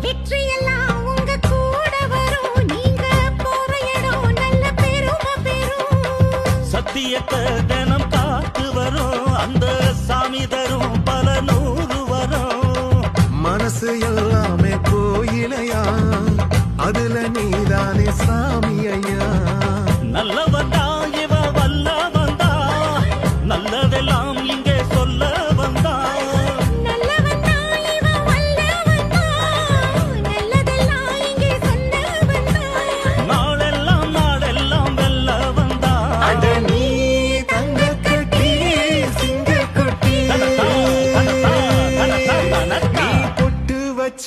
வெற்றியெல்லாம் உங்க கூட வரும். நீங்க போற இடம் நல்ல பெருமை பெறும். சத்தியத்தை தினம் காத்து வரும். அந்த சாமி தரும் பல நூறு வரும். மனசு எல்லாமே கோயிலையா, அதுல நீதானே சாமி ஐயா. நல்லவன்டா இவ வல்லவன்டா, நல்லதெல்லாம் இங்கே சொல்ல வந்தா. நல்லவன்தா இவன் வல்லவன்தா, நல்லதெல்லாம் இங்கே சொல்ல வந்தான். நாளெல்லாம் வெல்ல வந்தா. அட நீ தங்கக்கட்டி சிங்கக்குட்டி, நீ பொட்டு வச்ச